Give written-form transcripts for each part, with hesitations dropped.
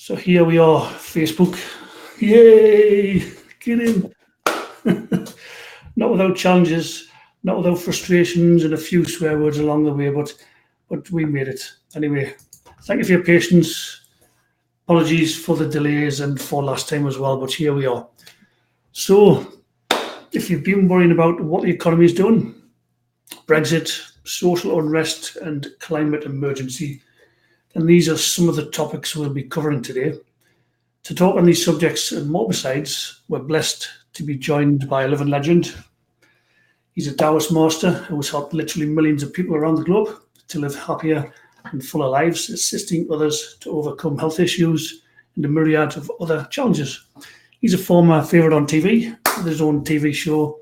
So here we are, Facebook. Yay! Get in. Not without challenges, not without frustrations and a few swear words along the way, but we made it. Anyway, thank you for your patience. Apologies for the delays and for last time as well, but here we are. So, if you've been worrying about what the economy is doing, Brexit, social unrest, and climate emergency, then these are some of the topics we'll be covering today. To talk on these subjects and more besides, we're blessed to be joined by a living legend. He's a Taoist Master who has helped literally millions of people around the globe to live happier and fuller lives, assisting others to overcome health issues and a myriad of other challenges. He's a former favourite on TV with his own TV show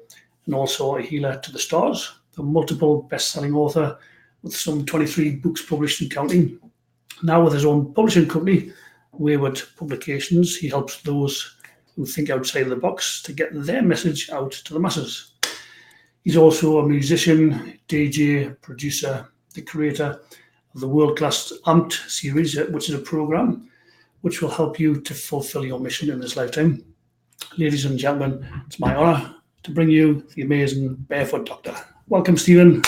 and also a healer to the stars, a multiple best-selling author with some 23 books published and counting. Now with his own publishing company, Wayward Publications, he helps those who think outside the box to get their message out to the masses. He's also a musician, DJ, producer, the creator of the world-class Amped series, which is a program which will help you to fulfill your mission in this lifetime. Ladies and gentlemen, it's my honour to bring you the amazing Barefoot Doctor. Welcome, Stephen.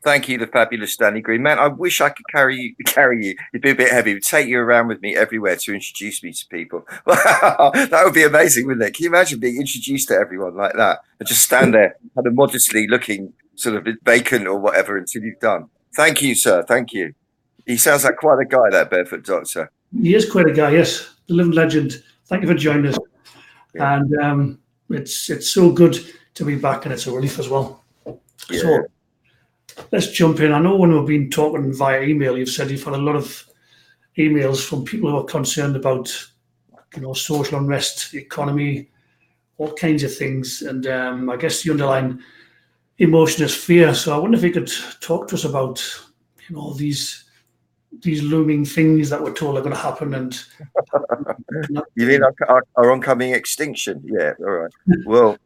Thank you, the fabulous Danny Green. Man, I wish I could carry you. You'd be a bit heavy. Take you around with me everywhere to introduce me to people. Wow, that would be amazing, wouldn't it? Can you imagine being introduced to everyone like that and just stand there kind of modestly looking sort of vacant or whatever until you've done? Thank you, sir. Thank you. He sounds like quite a guy, that Barefoot Doctor. He is quite a guy, yes. The living legend. Thank you for joining us. Yeah. And it's so good to be back, and it's a relief as well. Yeah. So let's jump in. I know when we've been talking via email, you've said you've had a lot of emails from people who are concerned about, social unrest, the economy, all kinds of things. And I guess the underlying emotion is fear. So I wonder if you could talk to us about, these looming things that we're told are going to happen. And you mean our oncoming extinction? Yeah, all right. Well,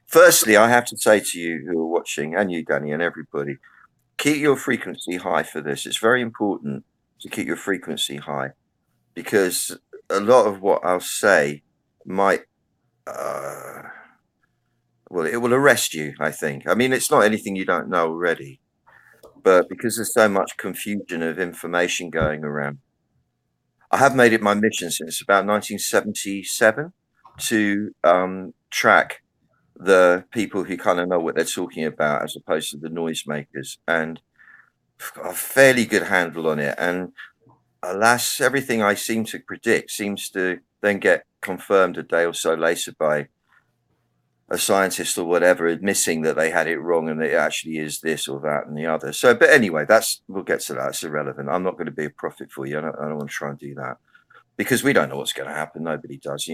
firstly, I have to say to you who are watching, and you, Danny, and everybody, keep your frequency high for this. It's very important to keep your frequency high, because a lot of what I'll say might, it will arrest you, I think. I mean, it's not anything you don't know already, but because there's so much confusion of information going around, I have made it my mission since about 1977 to track the people who kind of know what they're talking about as opposed to the noisemakers, and I've got a fairly good handle on it. And alas, everything I seem to predict seems to then get confirmed a day or so later by a scientist or whatever admitting that they had it wrong and that it actually is this or that and the other. So, but anyway, we'll get to that. It's irrelevant. I'm not going to be a prophet for you. I don't want to try and do that, because we don't know what's going to happen. Nobody does,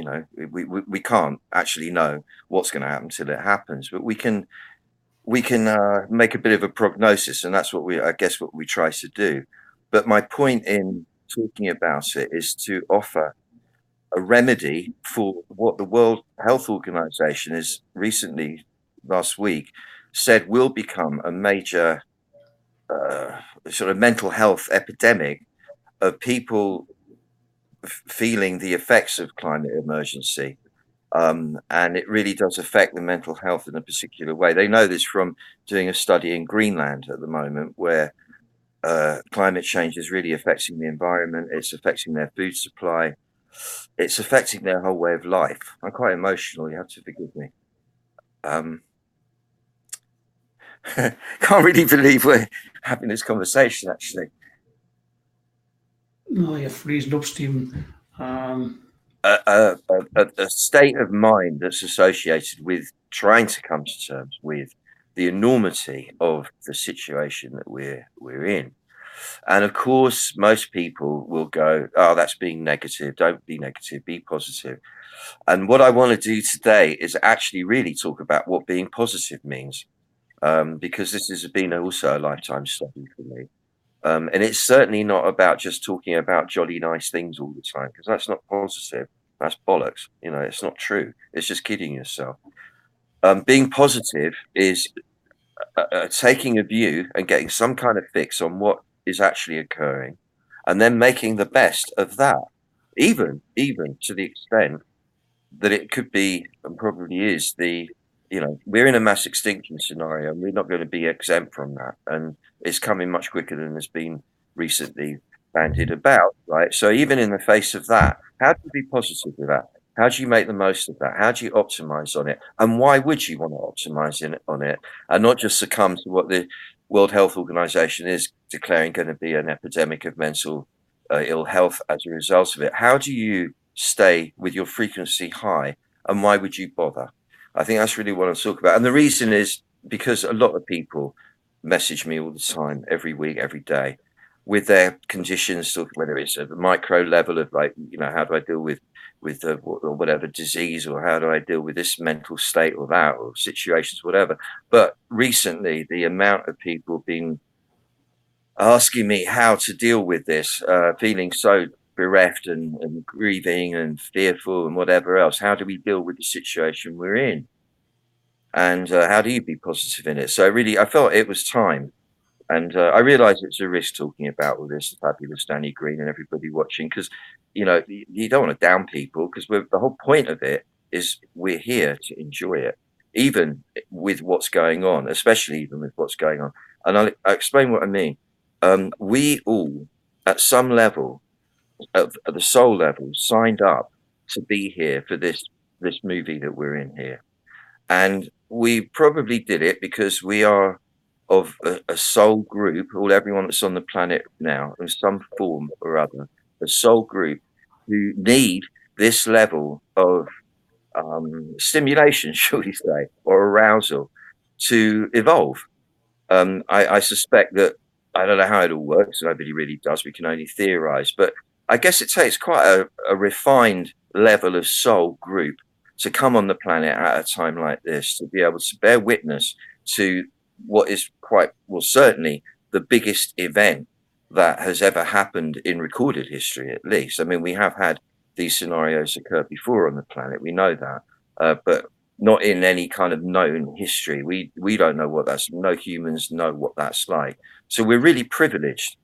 we can't actually know what's going to happen till it happens, but we can make a bit of a prognosis, and that's what we try to do. But my point in talking about it is to offer a remedy for what the World Health Organization has recently, last week, said will become a major sort of mental health epidemic of people feeling the effects of climate emergency. And it really does affect the mental health in a particular way. They know this from doing a study in Greenland at the moment, where climate change is really affecting the environment. It's affecting their food supply. It's affecting their whole way of life. I'm quite emotional. You have to forgive me. Can't really believe we're having this conversation, actually. No, you're freezing up, Stephen. A state of mind that's associated with trying to come to terms with the enormity of the situation that we're in. And of course, most people will go, "Oh, that's being negative. Don't be negative, be positive." And what I want to do today is actually really talk about what being positive means, because this has been also a lifetime study for me. And it's certainly not about just talking about jolly nice things all the time, because that's not positive. That's bollocks. It's not true. It's just kidding yourself. Being positive is taking a view and getting some kind of fix on what is actually occurring, and then making the best of that. even to the extent that it could be, and probably is, we're in a mass extinction scenario, and we're not going to be exempt from that. And it's coming much quicker than has been recently bandied about, right? So even in the face of that, how do you be positive with that? How do you make the most of that? How do you optimize on it? And why would you want to optimize on it and not just succumb to what the World Health Organization is declaring going to be an epidemic of mental ill health as a result of it? How do you stay with your frequency high, and why would you bother? I think that's really what I'm talking about. And the reason is because a lot of people message me all the time, every week, every day, with their conditions, whether it's at the micro level of, like, how do I deal with or whatever disease, or how do I deal with this mental state or that, or situations, whatever. But recently, the amount of people been asking me how to deal with this, feeling so bereft and grieving and fearful and whatever else. How do we deal with the situation we're in? And how do you be positive in it? So really, I felt it was time. And I realize it's a risk talking about all this, the fabulous Danny Green and everybody watching, because, you don't want to down people, because the whole point of it is we're here to enjoy it, even with what's going on, especially even with what's going on. And I'll explain what I mean. We all, at some level, at the soul level, signed up to be here for this movie that we're in here. And we probably did it because we are of a soul group, everyone that's on the planet now, in some form or other, a soul group who need this level of stimulation, shall we say, or arousal to evolve. I suspect that, I don't know how it all works, nobody really does, we can only theorize, but I guess it takes quite a refined level of soul group to come on the planet at a time like this, to be able to bear witness to what is certainly the biggest event that has ever happened in recorded history, at least. I mean, we have had these scenarios occur before on the planet, we know that, but not in any kind of known history. We don't know what that's, no humans know what that's like. So we're really privileged.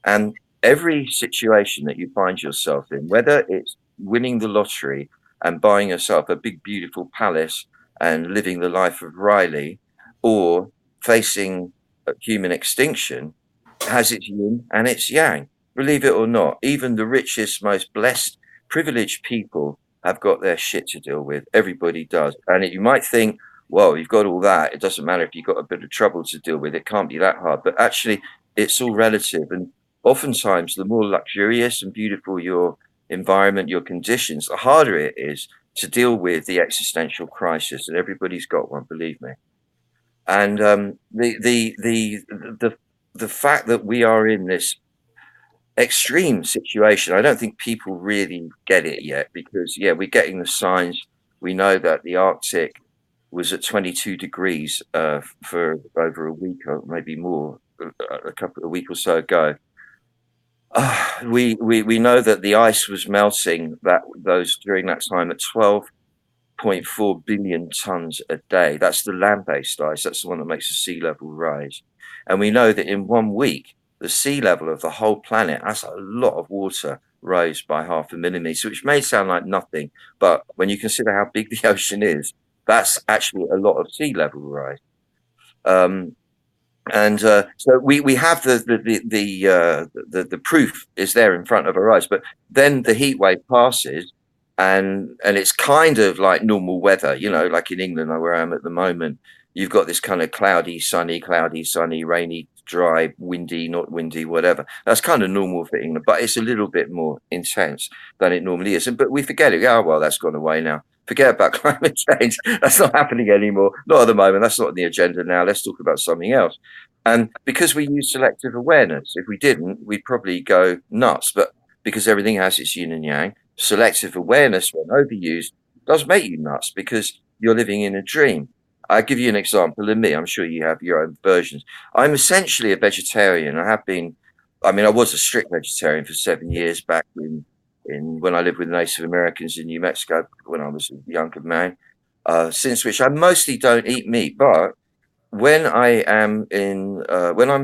And every situation that you find yourself in, whether it's winning the lottery and buying yourself a big, beautiful palace and living the life of Riley, or facing human extinction, has its yin and its yang. Believe it or not, even the richest, most blessed, privileged people have got their shit to deal with. Everybody does. And you might think, well, you've got all that, it doesn't matter if you've got a bit of trouble to deal with, it can't be that hard. But actually, it's all relative. And oftentimes, the more luxurious and beautiful your environment, your conditions, the harder it is to deal with the existential crisis, and everybody's got one, believe me. And the fact that we are in this extreme situation, I don't think people really get it yet, because we're getting the signs. We know that the Arctic was at 22 degrees for over a week, or maybe more, a week or so ago. We know that the ice was melting during that time at 12.4 billion tons a day. That's the land-based ice. That's the one that makes the sea level rise. And we know that in 1 week, the sea level of the whole planet, that's a lot of water, rose by 0.5 millimeter, which may sound like nothing, but when you consider how big the ocean is, that's actually a lot of sea level rise. And so we have the proof is there in front of our eyes. But then the heat wave passes, and it's kind of like normal weather, like in England, where I am at the moment. You've got this kind of cloudy, sunny, rainy, dry, windy, not windy, whatever. That's kind of normal for England, but it's a little bit more intense than it normally is. But we forget it. Oh, well, that's gone away now. Forget about climate change. That's not happening anymore. Not at the moment. That's not on the agenda now. Let's talk about something else. And because we use selective awareness, if we didn't, we'd probably go nuts. But because everything has its yin and yang, selective awareness, when overused, does make you nuts, because you're living in a dream. I'll give you an example of me. I'm sure you have your own versions. I'm essentially a vegetarian. I was a strict vegetarian for 7 years back when I lived with Native Americans in New Mexico when I was a younger man, since which I mostly don't eat meat. But when I'm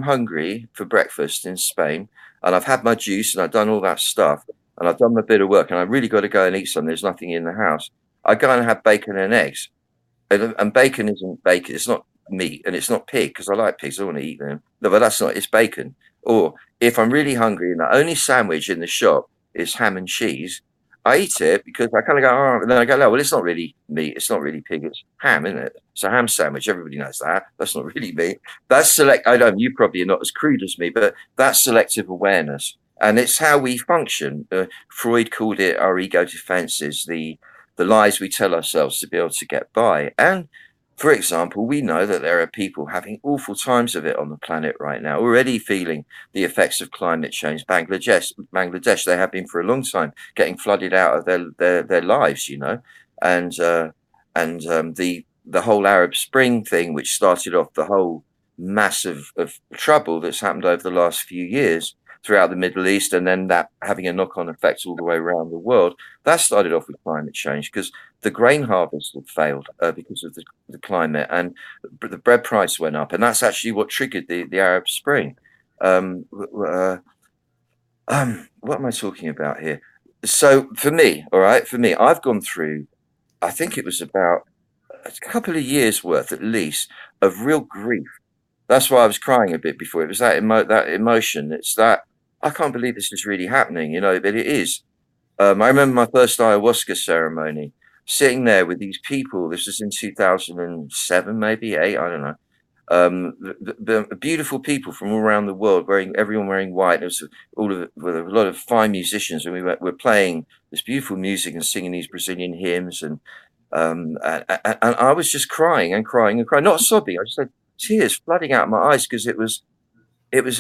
hungry for breakfast in Spain, and I've had my juice and I've done all that stuff and I've done my bit of work and I really got to go and eat something, there's nothing in the house, I go and have bacon and eggs. And bacon isn't bacon, it's not meat, and it's not pig, because I like pigs, I want to eat them. No, but that's not, it's bacon. Or if I'm really hungry and the only sandwich in the shop is ham and cheese, I eat it because I kind of go, oh, and then I go, no, well, it's not really meat, it's not really pig, it's ham, isn't it? It's a ham sandwich, everybody knows that. That's not really meat. That's I don't, you probably are not as crude as me, but that's selective awareness. And it's how we function. Freud called it our ego defenses, the lies we tell ourselves to be able to get by. And for example, we know that there are people having awful times of it on the planet right now, already feeling the effects of climate change. Bangladesh, they have been for a long time, getting flooded out of their lives, you know, and the whole Arab Spring thing, which started off the whole mass of trouble that's happened over the last few years throughout the Middle East, and then that having a knock-on effect all the way around the world. That started off with climate change because the grain harvest had failed because of the climate, and the bread price went up, and that's actually what triggered the Arab Spring. What am I talking about here? So for me, I've gone through, I think it was about a couple of years worth at least of real grief. That's why I was crying a bit before. It was that emotion. It's that I can't believe this is really happening, you know, but it is. I remember my first ayahuasca ceremony, sitting there with these people. This was in 2007, maybe 8, I don't know. The beautiful people from all around the world, everyone wearing white. It was with a lot of fine musicians, and we're playing this beautiful music and singing these Brazilian hymns, and I was just crying and crying and crying, not sobbing. I just had tears flooding out of my eyes because it was,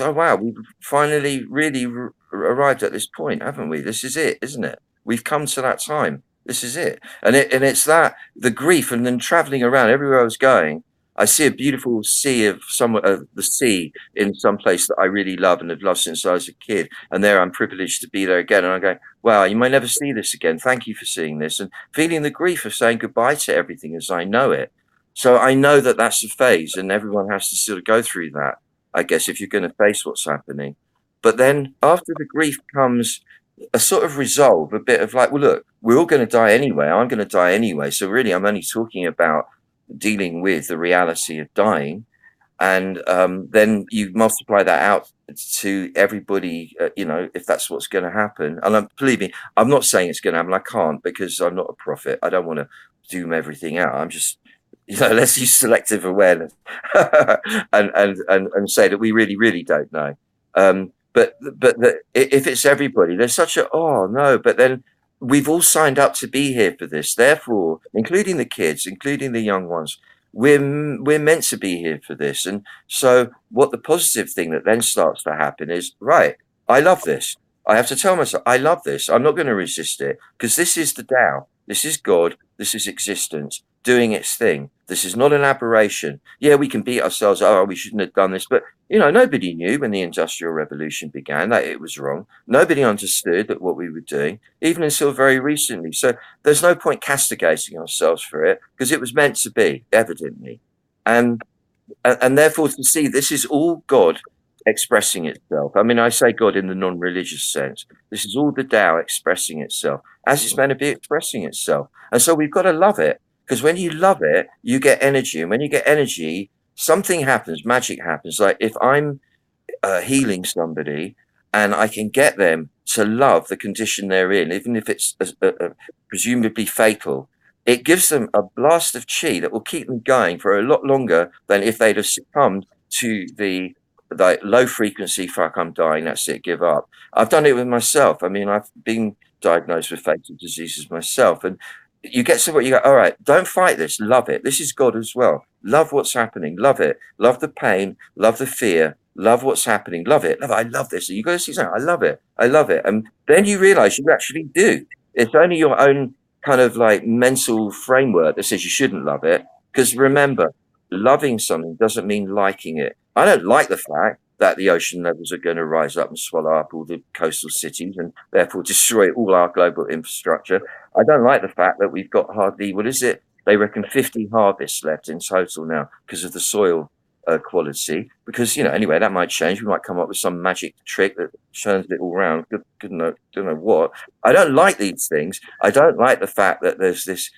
oh wow, we've finally really arrived at this point, haven't we? This is it, isn't it? We've come to that time. This is it. And it's that, the grief, and then traveling around everywhere I was going, I see a beautiful sea of the sea in some place that I really love and have loved since I was a kid. And there I'm privileged to be there again. And I'm going, wow, you might never see this again. Thank you for seeing this. And feeling the grief of saying goodbye to everything as I know it. So I know that that's a phase, and everyone has to sort of go through that, I guess, if you're going to face what's happening. But then after the grief comes a sort of resolve, a bit of like, well, look, we're all going to die anyway. I'm going to die anyway. So really, I'm only talking about dealing with the reality of dying. And then you multiply that out to everybody, you know, if that's what's going to happen. And believe me, I'm not saying it's going to happen. I can't, because I'm not a prophet. I don't want to doom everything out. I'm just, you know, let's use selective awareness and say that we really don't know. But if it's everybody, there's such a, oh no, but then we've all signed up to be here for this. Therefore, including the kids, including the young ones, we're meant to be here for this. And so what the positive thing that then starts to happen is, right, I love this. I have to tell myself, I love this. I'm not going to resist it, because this is the Tao. This is God. This is existence doing its thing. This is not an aberration. Yeah, we can beat ourselves. Oh, we shouldn't have done this. But, you know, nobody knew when the Industrial Revolution began that it was wrong. Nobody understood that what we were doing, even until very recently. So there's no point castigating ourselves for it, because it was meant to be, evidently. And therefore, to see this is all God expressing itself. I mean, I say God in the non-religious sense. This is all the Tao expressing itself as it's meant to be expressing itself. And so we've got to love it, because when you love it, you get energy. And when you get energy, something happens, magic happens. Like if I'm healing somebody and I can get them to love the condition they're in, even if it's presumably fatal, it gives them a blast of chi that will keep them going for a lot longer than if they'd have succumbed to the low frequency, fuck, I'm dying, that's it, give up. I've done it with myself. I mean, I've been diagnosed with fatal diseases myself, and you get to what you go, all right, don't fight this, love it. This is God as well. Love what's happening, love it, love the pain, love the fear, love what's happening, love it, love it. I love this. And you go to see something, I love it, I love it. And then you realize you actually do. It's only your own kind of like mental framework that says you shouldn't love it. Because remember, loving something doesn't mean liking it. I don't like the fact that the ocean levels are going to rise up and swallow up all the coastal cities and therefore destroy all our global infrastructure. I don't like the fact that we've got hardly, what is it? They reckon 50 harvests left in total now because of the soil quality, because, you know, anyway, that might change. We might come up with some magic trick that turns it all around. Don't know what. I don't like these things. I don't like the fact that there's this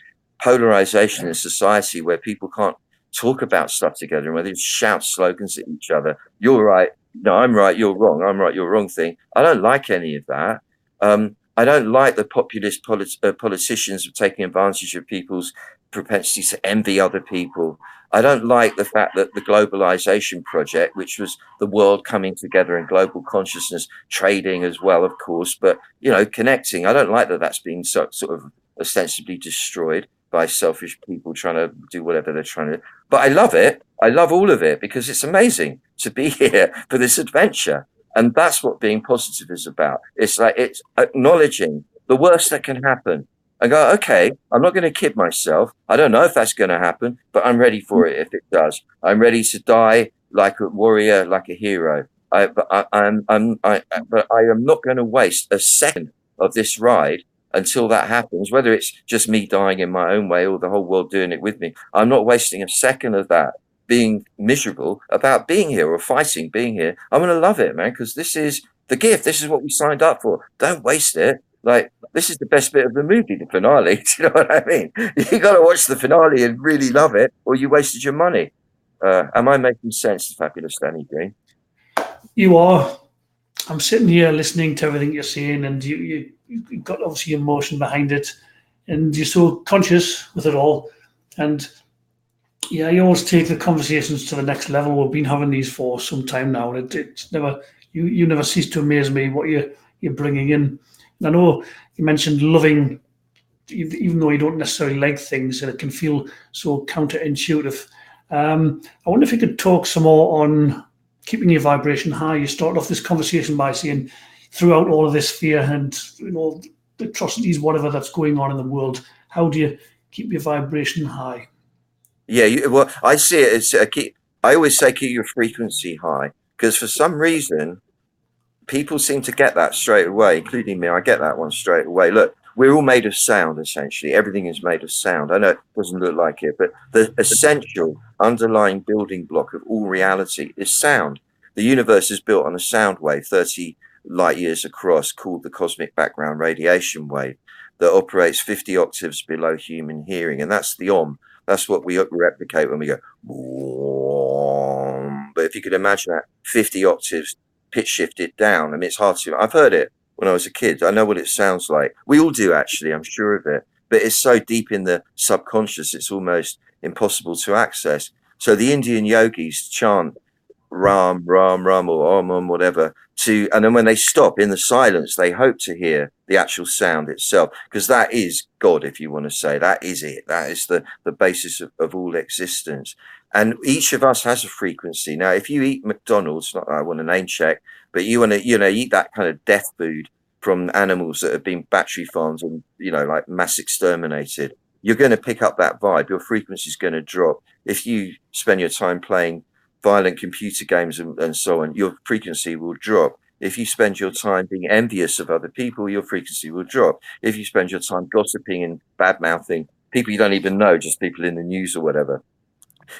polarization in society where people can't talk about stuff together, and where they shout slogans at each other. You're right. No, I'm right. You're wrong. I'm right. You're wrong thing. I don't like any of that. I don't like the populist politicians taking advantage of people's propensity to envy other people. I don't like the fact that the globalization project, which was the world coming together in global consciousness, trading as well, of course, but, you know, connecting. I don't like that that's being sort of ostensibly destroyed by selfish people trying to do whatever they're trying to do. But I love it. I love all of it, because it's amazing to be here for this adventure. And that's what being positive is about. It's like, it's acknowledging the worst that can happen and go, okay, I'm not going to kid myself. I don't know if that's going to happen, but I'm ready for it if it does. I'm ready to die like a warrior, like a hero. But I am not going to waste a second of this ride until that happens, whether it's just me dying in my own way or the whole world doing it with me. I'm not wasting a second of that being miserable about being here or fighting being here. I'm going to love it, man, because this is the gift. This is what we signed up for. Don't waste it. Like, this is the best bit of the movie, the finale. Do you know what I mean? You got to watch the finale and really love it, or you wasted your money. Am I making sense, Fabulous Danny Green? You are. I'm sitting here listening to everything you're saying, and you've got obviously emotion behind it, and you're so conscious with it all. And yeah, you always take the conversations to the next level. We've been having these for some time now, and it's never, you never cease to amaze me what you're bringing in. And I know you mentioned loving, even though you don't necessarily like things, and it can feel so counterintuitive. I wonder if you could talk some more on keeping your vibration high. You started off this conversation by saying, throughout all of this fear and, you know, the atrocities, whatever that's going on in the world, how do you keep your vibration high? Yeah, well, I see it as I always say keep your frequency high, because for some reason people seem to get that straight away, including me. I get that one straight away. Look, we're all made of sound, essentially. Everything is made of sound. I know it doesn't look like it, but the essential underlying building block of all reality is sound. The universe is built on a sound wave, 30 light years across, called the cosmic background radiation wave, that operates 50 octaves below human hearing. And that's the Om. That's what we replicate when we go, Om. But if you could imagine that 50 octaves pitch shifted down, I mean, it's hard to, I've heard it when I was a kid. I know what it sounds like. We all do, actually, I'm sure of it. But it's so deep in the subconscious, it's almost impossible to access. So the Indian yogis chant Ram, Ram, Ram, or Om, whatever, and then when they stop in the silence, they hope to hear the actual sound itself, because that is God, if you want to say. That is it. That is the basis of all existence. And each of us has a frequency. Now, if you eat McDonald's, not that I want to name check, but you want to, you know, eat that kind of death food from animals that have been battery farmed and, you know, like mass exterminated, you're going to pick up that vibe. Your frequency is going to drop. If you spend your time playing violent computer games and so on, your frequency will drop. If you spend your time being envious of other people, your frequency will drop. If you spend your time gossiping and bad-mouthing people you don't even know, just people in the news or whatever,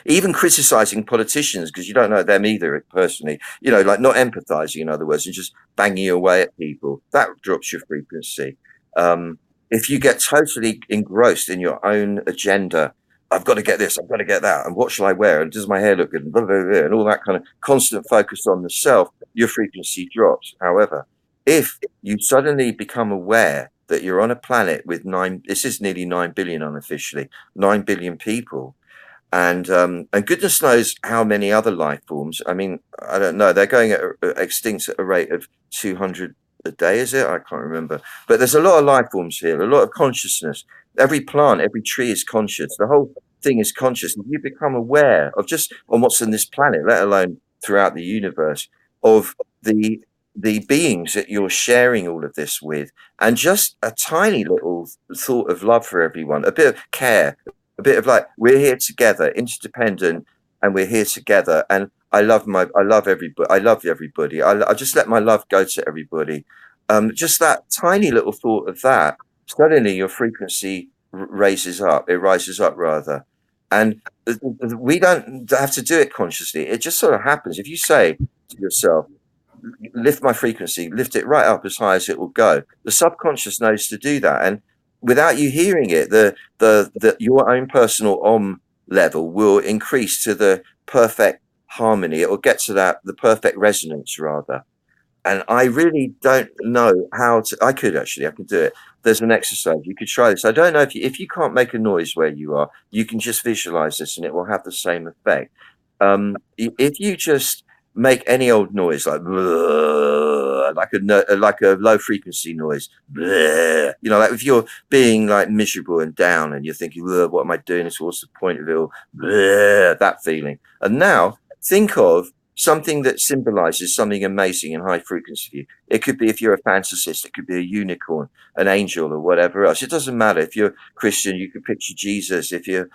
even criticizing politicians because you don't know them either personally, you know, like not empathizing, in other words, and just banging away at people, that drops your frequency. If you get totally engrossed in your own agenda, I've got to get this, I've got to get that, and what shall I wear, and does my hair look good, and, blah, blah, blah, and all that kind of constant focus on the self, your frequency drops. However, if you suddenly become aware that you're on a planet with this is nearly 9 billion unofficially, 9 billion people, and goodness knows how many other life forms. I mean, I don't know, they're going extinct at a rate of 200 a day, is it? I can't remember. But there's a lot of life forms here, a lot of consciousness. Every plant, every tree is conscious. The whole thing is conscious. And you become aware of just on what's on this planet, let alone throughout the universe, of the beings that you're sharing all of this with, and just a tiny little thought of love for everyone, a bit of care, a bit of like, we're here together, interdependent, and we're here together. And I love everybody. I love everybody. I just let my love go to everybody. Just that tiny little thought of that, suddenly your frequency rises up. It rises up rather. And we don't have to do it consciously. It just sort of happens. If you say to yourself, lift my frequency, lift it right up as high as it will go, the subconscious knows to do that. And without you hearing it, your own personal level will increase to the perfect harmony. It will get to the perfect resonance rather. And I really don't know how to. I could do it. There's an exercise you could try this. I don't know if you can't make a noise where you are, you can just visualize this, and it will have the same effect. If you just make any old noise like like a low frequency noise, like if you're being like miserable and down, and you're thinking, what am I doing? What's the point of it all? That feeling. And now think of something that symbolizes something amazing and high frequency for you. It could be, if you're a fantasist, it could be a unicorn, an angel, or whatever else. It doesn't matter. If you're Christian, you could picture Jesus. If you're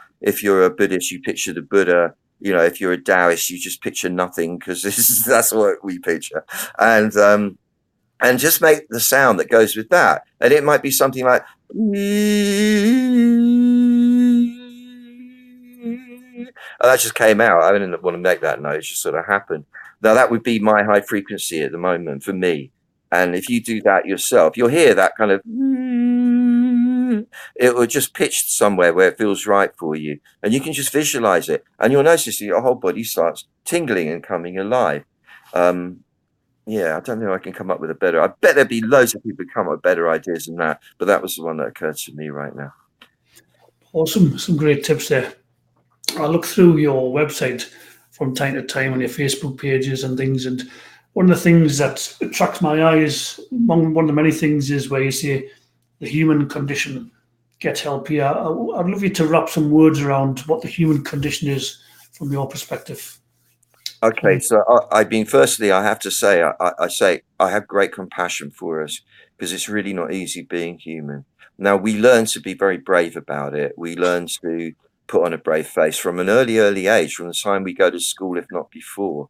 a Buddhist, you picture the Buddha. If you're a Taoist, you just picture nothing, because that's what we picture. And just make the sound that goes with that. And it might be something like, that just came out. I didn't want to make that note. It just sort of happened. Now, that would be my high frequency at the moment for me. And if you do that yourself, you'll hear that kind of, it will just pitch somewhere where it feels right for you. And you can just visualize it. And you'll notice that your whole body starts tingling and coming alive. Yeah, I don't know if I can come up with a better. I bet there'd be loads of people who come up with better ideas than that. But that was the one that occurred to me right now. Awesome. Some great tips there. I look through your website from time to time on your Facebook pages and things, and one of the things that attracts my eyes, one of the many things, is where you say the human condition. Get help here. I'd love you to wrap some words around what the human condition is from your perspective. Okay, so firstly, I have to say, I have great compassion for us, because it's really not easy being human. Now, we learn to be very brave about it. We learn to put on a brave face from an early age, from the time we go to school, if not before.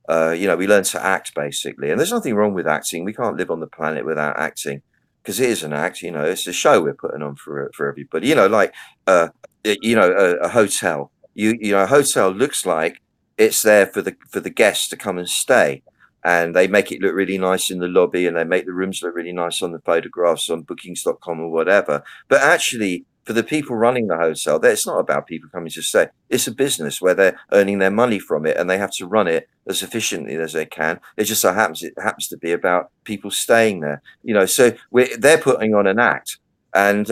We learn to act, basically. And there's nothing wrong with acting. We can't live on the planet without acting, because it is an act. It's a show we're putting on for everybody. Like a hotel. A hotel looks like it's there for the guests to come and stay, and they make it look really nice in the lobby, and they make the rooms look really nice on the photographs on bookings.com or whatever. But actually, for the people running the hotel, it's not about people coming to stay. It's a business where they're earning their money from it, and they have to run it as efficiently as they can. It just so happens to be about people staying there. So they're putting on an act. And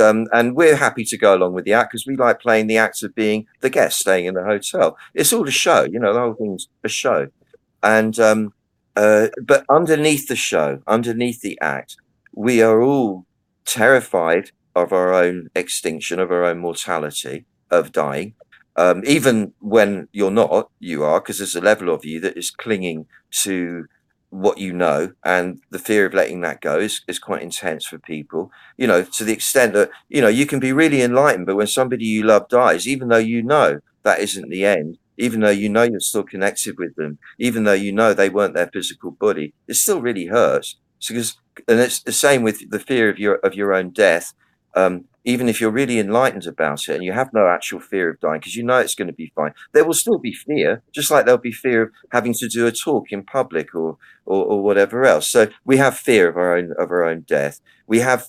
we're happy to go along with the act, because we like playing the act of being the guest staying in the hotel. It's all a show, the whole thing's a show. And but underneath the show, underneath the act, we are all terrified of our own extinction, of our own mortality, of dying. Even when you're not, you are, because there's a level of you that is clinging to what and the fear of letting that go is quite intense for people, to the extent that you can be really enlightened, but when somebody you love dies, even though that isn't the end, even though you're still connected with them, even though they weren't their physical body, it still really hurts. And it's the same with the fear of your own death. Even if you're really enlightened about it and you have no actual fear of dying, because it's going to be fine, there will still be fear, just like there'll be fear of having to do a talk in public or whatever else. So we have fear of our own death. We have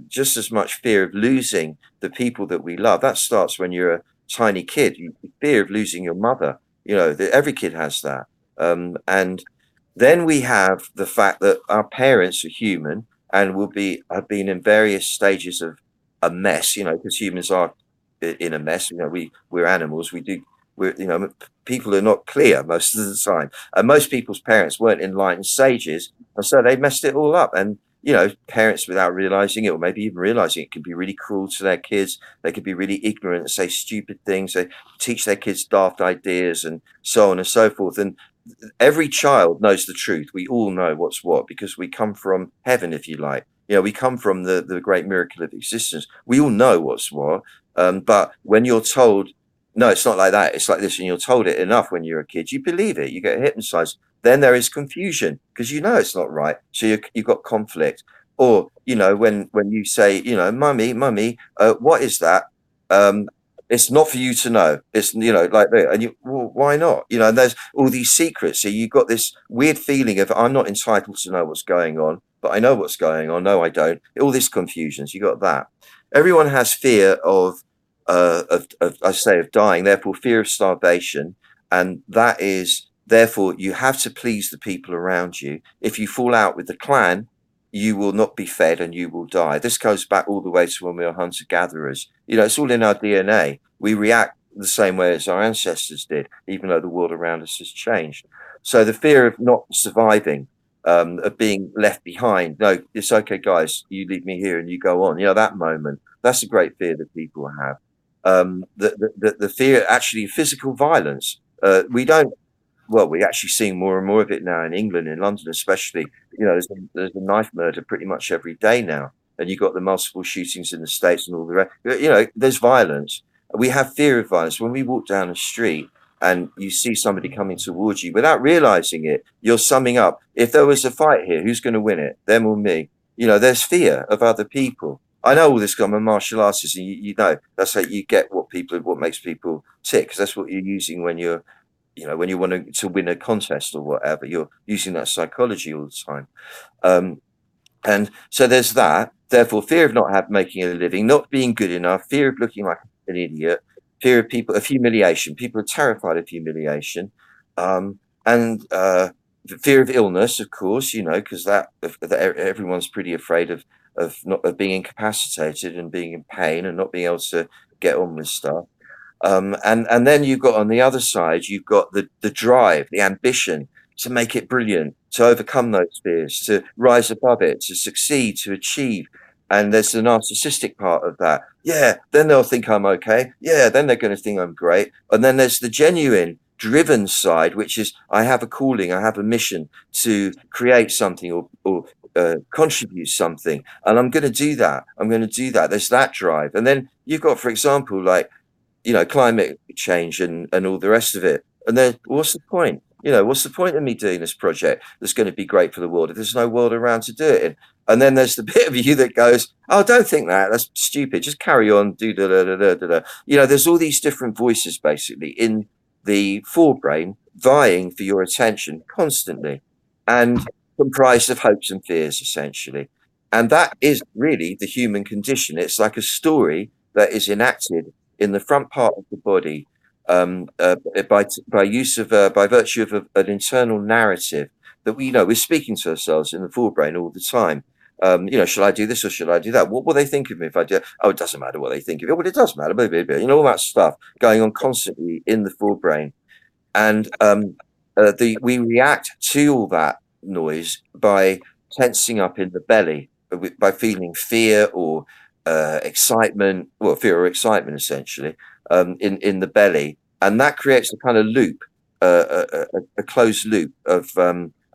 just as much fear of losing the people that we love. That starts when you're a tiny kid. You fear of losing your mother. Every kid has that. And then we have the fact that our parents are human and have been in various stages of a mess, because humans are in a mess. We're animals. People are not clear most of the time. And most people's parents weren't enlightened sages, and so they messed it all up. And parents, without realizing it, or maybe even realizing it, can be really cruel to their kids. They could be really ignorant and say stupid things. They teach their kids daft ideas and so on and so forth. And every child knows the truth. We all know what's what, because we come from heaven, if you like. We come from the great miracle of existence. We all know what's what. But when you're told, no, it's not like that, it's like this, and you're told it enough when you're a kid, you believe it, you get hypnotized. Then there is confusion, because it's not right. So you've got conflict. Or, when you say, mummy, what is that? It's not for you to know. It's, you know, like that. And you, well, why not? You know, and there's all these secrets. So you've got this weird feeling of, I'm not entitled to know what's going on, but I know what's going on. No, I don't. All this confusions. You got that. Everyone has fear of I say, of dying, therefore fear of starvation. And that is, therefore, you have to please the people around you. If you fall out with the clan, you will not be fed and you will die. This goes back all the way to when we were hunter-gatherers. You know, it's all in our DNA. We react the same way as our ancestors did, even though the world around us has changed. So the fear of not surviving, of being left behind. No, it's okay, guys, you leave me here and you go on. You know, that moment, that's a great fear that people have. The fear, actually, physical violence. We don't, well, we're actually seeing more and more of it now in England, in London especially. You know, there's a knife murder pretty much every day now, and you've got the multiple shootings in the States and all the rest. You know, there's violence. We have fear of violence. When we walk down the street and you see somebody coming towards you without realizing it, you're summing up, if there was a fight here, who's going to win it, them or me? You know, there's fear of other people. I know all this, I'm a martial artist, and you know, that's how you get what makes people tick, because that's what you're using when you're, you know, when you want to win a contest or whatever. You're using that psychology all the time. And so there's that. Therefore, fear of not making a living, not being good enough, fear of looking like an idiot, fear of humiliation. People are terrified of humiliation, and fear of illness, of course. You know, because that everyone's pretty afraid of being incapacitated and being in pain and not being able to get on with stuff. And then you've got, on the other side, you've got the drive, the ambition to make it brilliant, to overcome those fears, to rise above it, to succeed, to achieve. And there's the narcissistic part of that. Yeah, then they'll think I'm okay. Yeah, then they're going to think I'm great. And then there's the genuine, driven side, which is, I have a calling, I have a mission to create something or contribute something, and I'm going to do that. I'm going to do that. There's that drive. And then you've got, for example, like, you know, climate change and all the rest of it. And then what's the point? You know, what's the point of me doing this project that's going to be great for the world if there's no world around to do it in? And then there's the bit of you that goes, oh, don't think that. That's stupid. Just carry on. Do da da da da da da. You know, there's all these different voices basically in the forebrain vying for your attention constantly, and comprised of hopes and fears essentially. And that is really the human condition. It's like a story that is enacted in the front part of the body, by use of by virtue of an internal narrative that we, you know, we're speaking to ourselves in the forebrain all the time. You know, should I do this or should I do that? What will they think of me if I do it? Oh, it doesn't matter what they think of it. Well, it does matter. You know, all that stuff going on constantly in the forebrain, and we react to all that noise by tensing up in the belly, by feeling fear or excitement, well, fear or excitement essentially, in the belly, and that creates a kind of loop, a closed loop of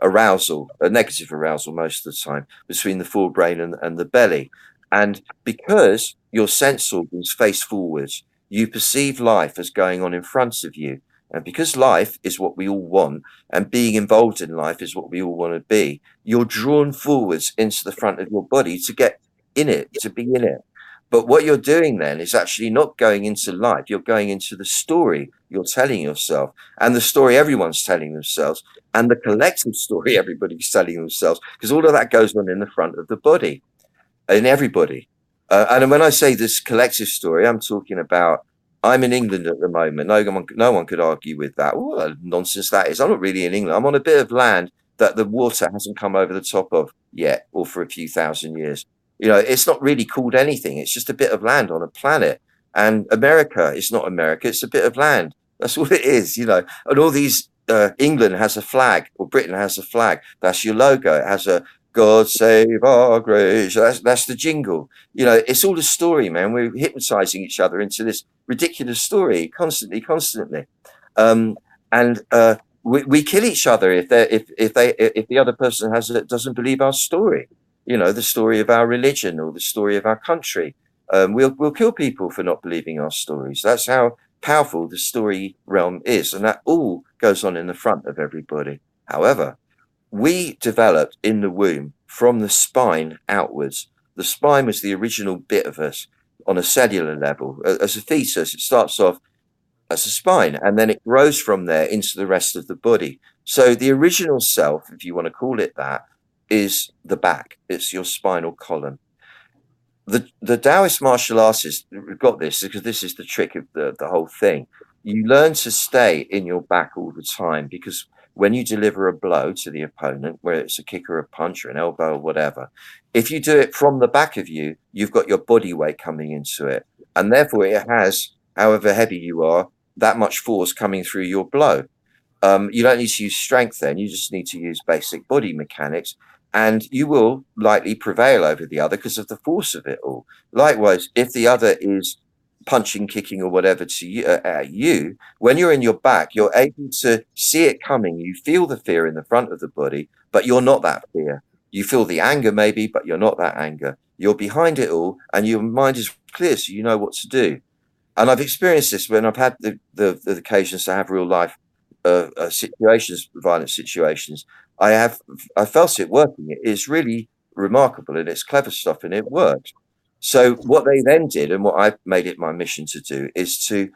arousal, a negative arousal most of the time, between the forebrain and the belly. And because your sense organs face forwards, you perceive life as going on in front of you. And because life is what we all want, and being involved in life is what we all want to be, you're drawn forwards into the front of your body to get in it, to be in it. But what you're doing then is actually not going into life. You're going into the story you're telling yourself, and the story everyone's telling themselves, and the collective story everybody's telling themselves, because all of that goes on in the front of the body, in everybody. And when I say this collective story, I'm talking about, I'm in England at the moment. No one could argue with that. What nonsense that is. I'm not really in England. I'm on a bit of land that the water hasn't come over the top of yet, or for a few thousand years. You know, it's not really called anything. It's just a bit of land on a planet. And America is not America. It's a bit of land. That's what it is, you know. And all these, England has a flag, or Britain has a flag. That's your logo. It has a God save our great. That's the jingle. You know, it's all a story, man. We're hypnotizing each other into this ridiculous story constantly. And we kill each other if the other person doesn't believe our story. You know, the story of our religion or the story of our country. We'll kill people for not believing our stories. That's how powerful the story realm is, and that all goes on in the front of everybody. However, we developed in the womb from the spine outwards. The spine was the original bit of us. on a cellular level. As a fetus, it starts off as a spine, and then it grows from there into the rest of the body. So the original self, if you want to call it that, is the back. It's your spinal column. The Taoist martial artists got this because this is the trick of the whole thing. You learn to stay in your back all the time, because when you deliver a blow to the opponent, whether it's a kick or a punch or an elbow or whatever, if you do it from the back of you, you've got your body weight coming into it. And therefore it has, however heavy you are, that much force coming through your blow. You don't need to use strength then, you just need to use basic body mechanics, and you will likely prevail over the other because of the force of it all. Likewise, if the other is punching, kicking, or whatever to you, at you, when you're in your back, you're able to see it coming. You feel the fear in the front of the body, but you're not that fear. You feel the anger maybe, but you're not that anger. You're behind it all, and your mind is clear, so you know what to do. And I've experienced this when I've had the occasions to have real life situations, violent situations. I felt it working. It is really remarkable, and it's clever stuff, and it works. So what they then did, and what I've made it my mission to do, is to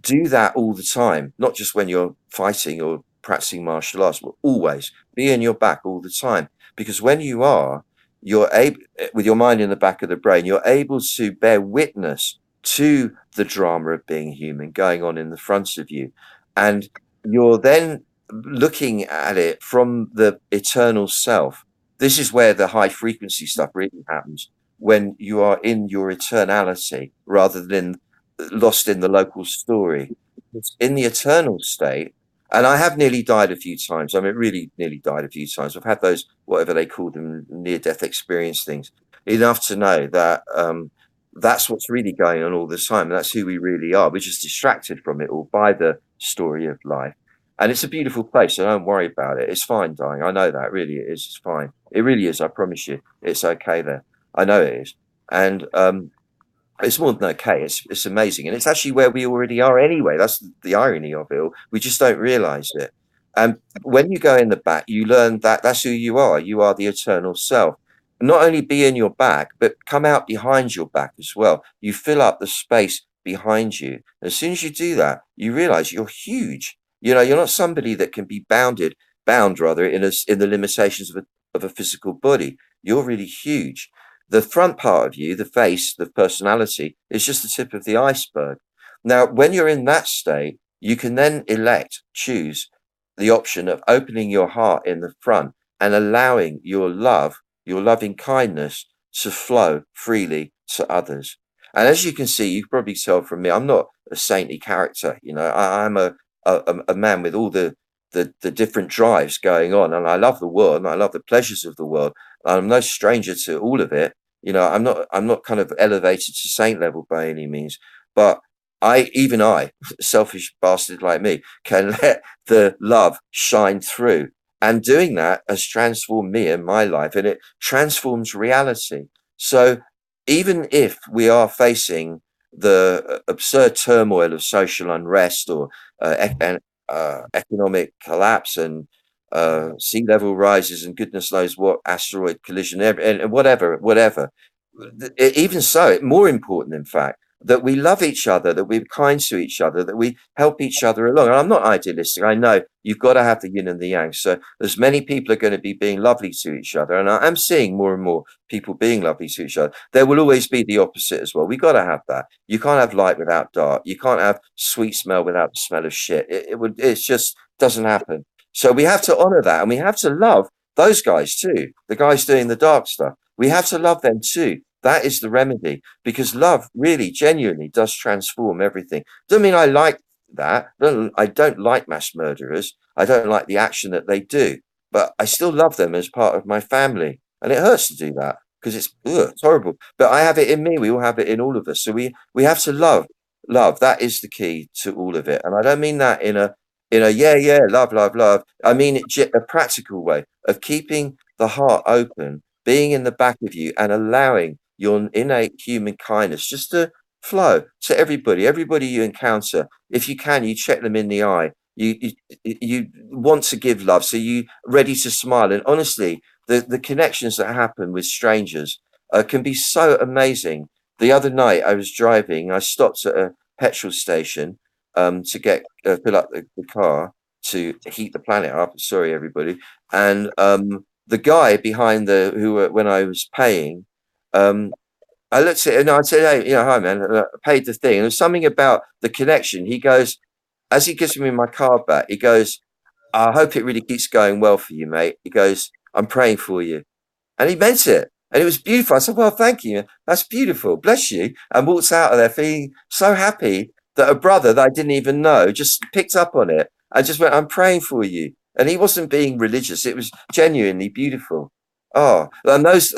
do that all the time, not just when you're fighting or practicing martial arts, but always be in your back all the time. Because when you are, you're able, with your mind in the back of the brain, you're able to bear witness to the drama of being human going on in the front of you. And you're then looking at it from the eternal self. This is where the high frequency stuff really happens, when you are in your eternality rather than lost in the local story. It's in the eternal state. And I have nearly died a few times. I mean, really nearly died a few times. I've had those, whatever they call them, near-death experience things, enough to know that that's what's really going on all the time. And that's who we really are. We're just distracted from it all by the story of life. And it's a beautiful place, so don't worry about it. It's fine dying. I know that. Really it is. It's fine. It really is. I promise you. It's okay there. I know it is. And it's more than okay. It's amazing. And it's actually where we already are anyway. That's the irony of it all. We just don't realize it. And when you go in the back, you learn that that's who you are. You are the eternal self. Not only be in your back, but come out behind your back as well. You fill up the space behind you. As soon as you do that, you realize you're huge. You know, you're not somebody that can be bound in the limitations of a physical body. You're really huge. The front part of you, the face, the personality, is just the tip of the iceberg. Now, when you're in that state, you can then choose the option of opening your heart in the front and allowing your love, your loving kindness to flow freely to others. And as you can see, you can probably tell from me, I'm not a saintly character. You know, I'm a man with all the different drives going on, and I love the world, and I love the pleasures of the world. I'm no stranger to all of it. You know, I'm not kind of elevated to saint level by any means, but even I, selfish bastard like me, can let the love shine through. And doing that has transformed me and my life, and it transforms reality. So even if we are facing the absurd turmoil of social unrest or economic collapse and sea level rises and goodness knows what, asteroid collision, and whatever. Even so, more important, in fact, that we love each other, that we're kind to each other, that we help each other along. And I'm not idealistic. I know you've got to have the yin and the yang. So as many people are going to be being lovely to each other, and I'm seeing more and more people being lovely to each other. There will always be the opposite as well. We've got to have that. You can't have light without dark. You can't have sweet smell without the smell of shit. It just doesn't happen. So we have to honor that, and we have to love those guys too. The guys doing the dark stuff. We have to love them too. That is the remedy, because love really genuinely does transform everything. Doesn't mean I like that. I don't like mass murderers. I don't like the action that they do, but I still love them as part of my family. And it hurts to do that because it's horrible. But I have it in me. We all have it in all of us. So we have to love. Love. That is the key to all of it. And I don't mean that in a love. I mean it a practical way of keeping the heart open, being in the back of you, and allowing your innate human kindness just to flow to everybody you encounter. If you can, you check them in the eye. You want to give love, so you ready to smile. And honestly, the connections that happen with strangers can be so amazing. The other night I was driving. I stopped at a petrol station to get fill up the car to heat the planet up. Sorry, everybody. And the guy behind when I was paying, I looked at it and I said, "Hey, hi man." I paid the thing. And there's something about the connection. He goes, as he gives me my card back, he goes, "I hope it really keeps going well for you, mate." He goes, "I'm praying for you." And he meant it. And it was beautiful. I said, "Well, thank you. That's beautiful. Bless you." And walked out of there feeling so happy that a brother that I didn't even know just picked up on it and just went, "I'm praying for you." And he wasn't being religious. It was genuinely beautiful. Oh, and those,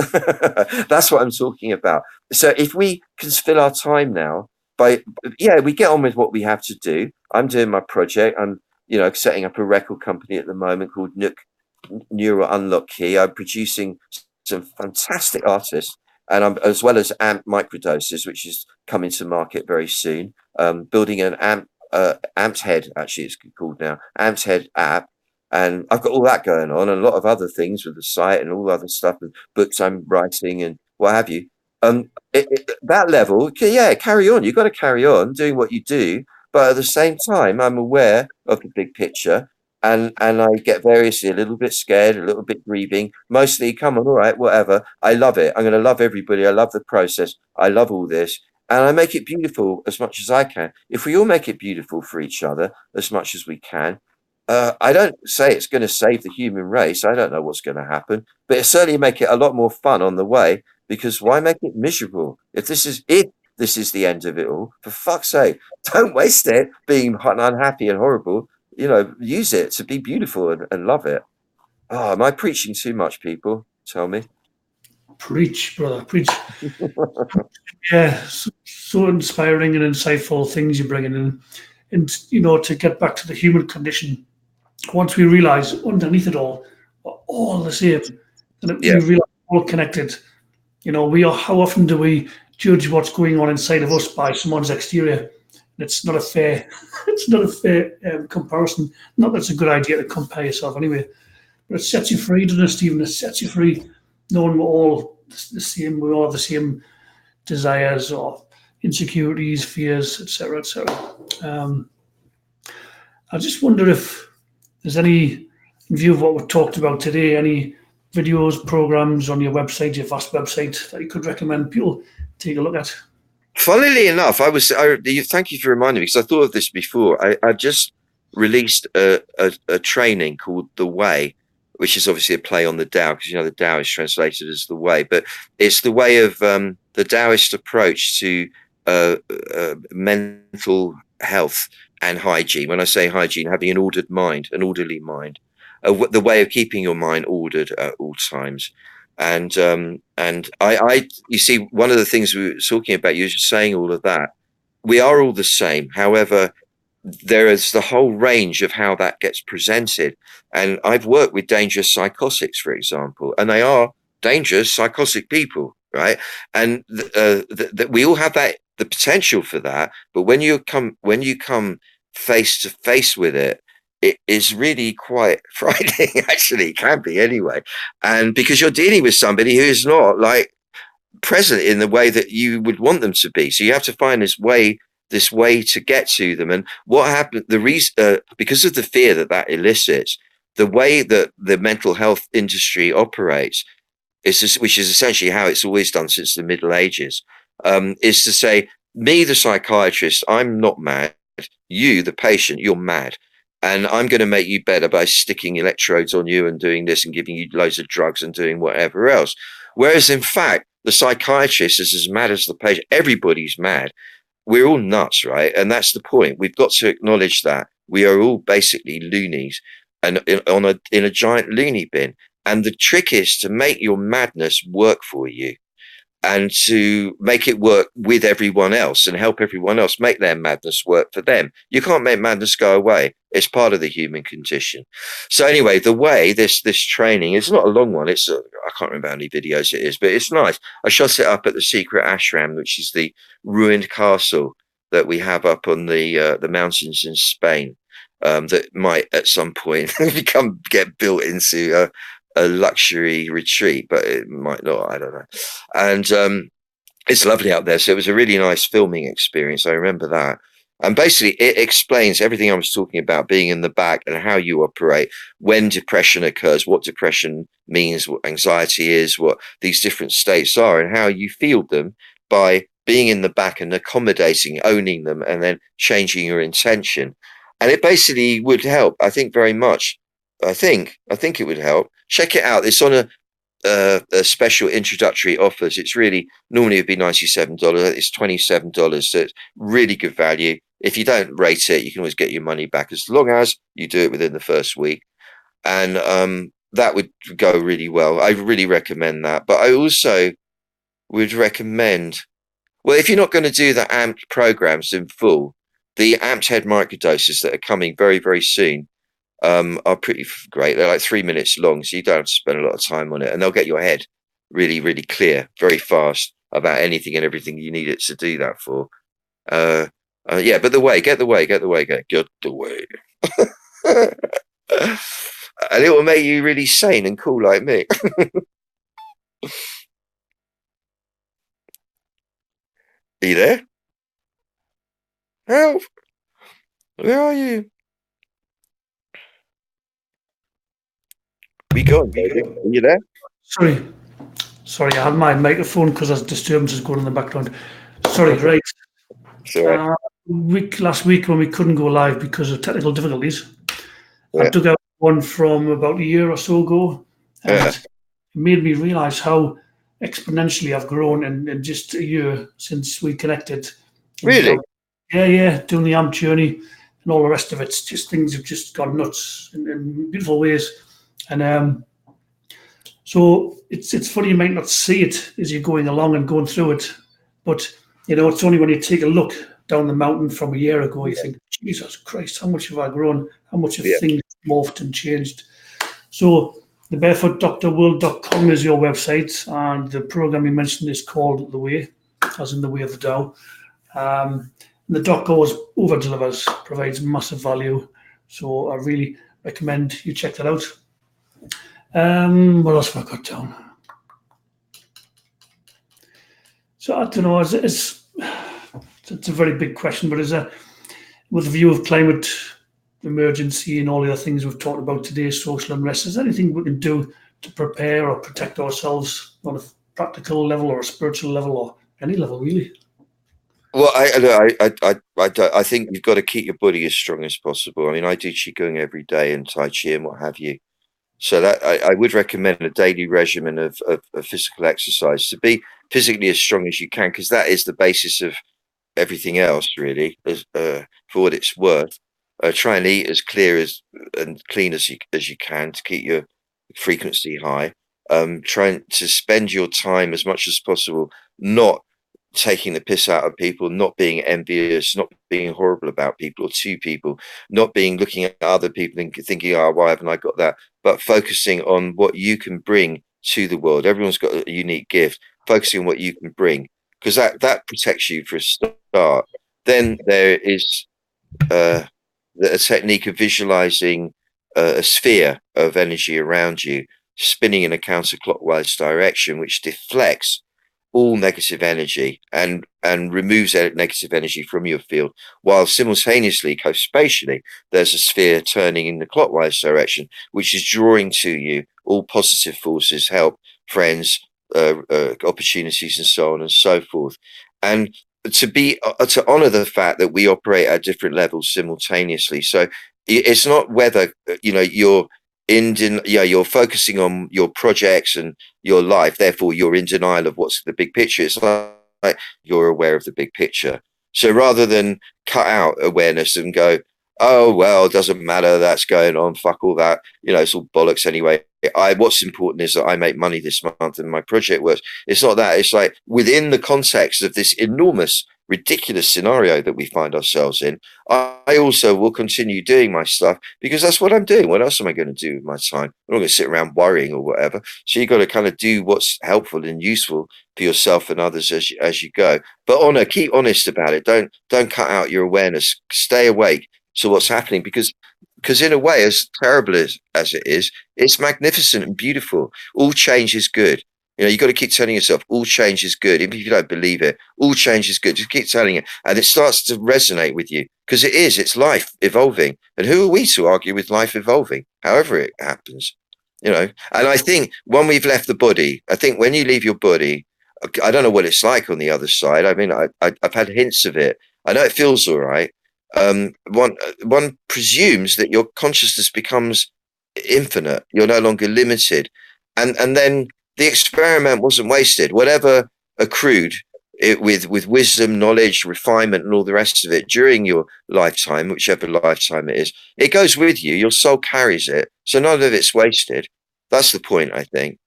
that's what I'm talking about. So if we can fill our time now we get on with what we have to do. I'm doing my project. I'm, setting up a record company at the moment called Neural Unlock Key. I'm producing some fantastic artists, and I'm, as well as Amp Microdoses, which is coming to market very soon. Building an Amped Head, actually it's called now, Amped Head app, and I've got all that going on, and a lot of other things with the site and all other stuff, and books I'm writing and what have you. That level, yeah, carry on. You've got to carry on doing what you do, but at the same time, I'm aware of the big picture. And I get variously a little bit scared, a little bit grieving. Mostly, come on, all right, whatever. I love it. I'm going to love everybody. I love the process. I love all this. And I make it beautiful as much as I can. If we all make it beautiful for each other as much as we can, I don't say it's going to save the human race. I don't know what's going to happen, but it certainly make it a lot more fun on the way, because why make it miserable? If this is the end of it all, for fuck's sake, don't waste it being unhappy and horrible. Use it to be beautiful and love it. Oh, am I preaching too much, people? Tell me. Preach, brother, preach. Yeah, so inspiring and insightful things you're bringing in. And, to get back to the human condition, once we realize underneath it all, we're all the same, and we realize we're all connected. How often do we judge what's going on inside of us by someone's exterior? It's not a fair, comparison. Not that it's a good idea to compare yourself anyway, but it sets you free, doesn't it, Stephen? It sets you free, knowing we're all the same. We all have the same desires or insecurities, fears, etc., etc. I just wonder if there's any, in view of what we've talked about today, any videos, programs on your website, your vast website, that you could recommend people take a look at. Funnily enough, thank you for reminding me, because I thought of this before. I just released a training called The Way, which is obviously a play on the Tao, because the Tao is translated as the way, but it's the way of the Taoist approach to mental health and hygiene. When I say hygiene, having an ordered mind, an orderly mind, the way of keeping your mind ordered at all times. And you see, one of the things we were talking about, you were just saying all of that. We are all the same. However, there is the whole range of how that gets presented. And I've worked with dangerous psychotics, for example, and they are dangerous psychotic people, right? And we all have the potential for that. But when you come face to face with it, it is really quite frightening. Actually, it can be anyway. And because you're dealing with somebody who is not like present in the way that you would want them to be. So you have to find this way to get to them. And what happened, the reason, because of the fear that elicits, the way that the mental health industry operates, which is essentially how it's always done since the Middle Ages, is to say, me, the psychiatrist, I'm not mad. You, the patient, you're mad. And I'm going to make you better by sticking electrodes on you and doing this and giving you loads of drugs and doing whatever else. Whereas, in fact, the psychiatrist is as mad as the patient. Everybody's mad. We're all nuts, right? And that's the point. We've got to acknowledge that we are all basically loonies and in a giant loony bin. And the trick is to make your madness work for you, and to make it work with everyone else and help everyone else make their madness work for them. You can't make madness go away. It's part of the human condition. So anyway, The Way, this training, it's not a long one. I can't remember how many videos it is, but it's nice. I shot it up at the secret ashram, which is the ruined castle that we have up on the mountains in Spain, that might at some point get built into a luxury retreat, but it might not. I don't know. And It's lovely out there. So it was a really nice filming experience. I remember that. And basically, it explains everything I was talking about, being in the back and how you operate, when depression occurs, what depression means, what anxiety is, what these different states are, and how you field them by being in the back and accommodating, owning them, and then changing your intention. And it basically would help, I think, very much. I think it would help. Check it out. It's on a special introductory offers. It's really, normally it'd be $97. It's $27. So it's really good value. If you don't rate it, you can always get your money back as long as you do it within the first week. And that would go really well. I really recommend that. But I also would recommend, well, if you're not going to do the amped programs in full, the amped head microdoses that are coming very, very soon are pretty great. They're like 3 minutes long, so you don't have to spend a lot of time on it, and they'll get your head really, really clear very fast about anything and everything you need it to do that for. Yeah, but get the way. And it will make you really sane and cool like me. Are you there? Help! Where are you? Be gone, baby. Are you there? Sorry, I had my microphone because there's disturbances going in the background. Sorry, right. Sorry. Last week when we couldn't go live because of technical difficulties, Yeah. I took out one from about a year or so ago, and it made me realise how exponentially I've grown in just a year since we connected. Really? Yeah, doing the AMP journey and all the rest of it. It's just things have just gone nuts in beautiful ways. And so it's funny, you might not see it as you're going along and going through it, but it's only when you take a look down the mountain from a year ago, you think, Jesus Christ, how much have I grown? How much have things morphed and changed? So the barefootdoctorworld.com is your website, and the program you mentioned is called The Way, as in the way of the Tao. The doc always over delivers, provides massive value. So I really recommend you check that out. What else have I got down? So I don't know. It's a very big question, but with the view of climate emergency and all the other things we've talked about today, social unrest, is there anything we can do to prepare or protect ourselves on a practical level or a spiritual level or any level, really? Well, I think you've got to keep your body as strong as possible. I mean, I do qigong every day and tai chi and what have you. So that I would recommend a daily regimen of physical exercise to be physically as strong as you can, because that is the basis of everything else, really. For what it's worth, try and eat as clear and clean as you can to keep your frequency high. Trying to spend your time as much as possible not taking the piss out of people, not being envious, not being horrible about people or to people, not being looking at other people and thinking, oh, why haven't I got that? But focusing on what you can bring to the world. Everyone's got a unique gift. Focusing on what you can bring, because that protects you for a start. Then there is a technique of visualizing a sphere of energy around you, spinning in a counterclockwise direction, which deflects all negative energy and removes negative energy from your field, while simultaneously, co-spatially, there's a sphere turning in the clockwise direction, which is drawing to you all positive forces, help, friends, opportunities, and so on and so forth. And to honor the fact that we operate at different levels simultaneously. So it's not whether you're focusing on your projects and your life, therefore you're in denial of what's the big picture. It's like you're aware of the big picture. So rather than cut out awareness and go, oh well, it doesn't matter, that's going on, fuck all that, it's all bollocks anyway. What's important is that I make money this month and my project works. It's not that. It's like within the context of this enormous, ridiculous scenario that we find ourselves in, I also will continue doing my stuff because that's what I'm doing. What else am I going to do with my time? I'm not going to sit around worrying or whatever. So you've got to kind of do what's helpful and useful for yourself and others as you go. But keep honest about it. Don't cut out your awareness. Stay awake to what's happening, because in a way, as terrible as it is, it's magnificent and beautiful. All change is good. You know, you've got to keep telling yourself all change is good. Even if you don't believe it, all change is good. Just keep telling it. And it starts to resonate with you because it is. It's life evolving. And who are we to argue with life evolving, however it happens? You know, and I think when we've left the body, I think when you leave your body, I don't know what it's like on the other side. I mean, I've had hints of it. I know it feels all right. One presumes that your consciousness becomes infinite. You're no longer limited. And then the experiment wasn't wasted. Whatever accrued with wisdom, knowledge, refinement, and all the rest of it during your lifetime, whichever lifetime it is, it goes with you. Your soul carries it, so none of it's wasted. That's the point, I think.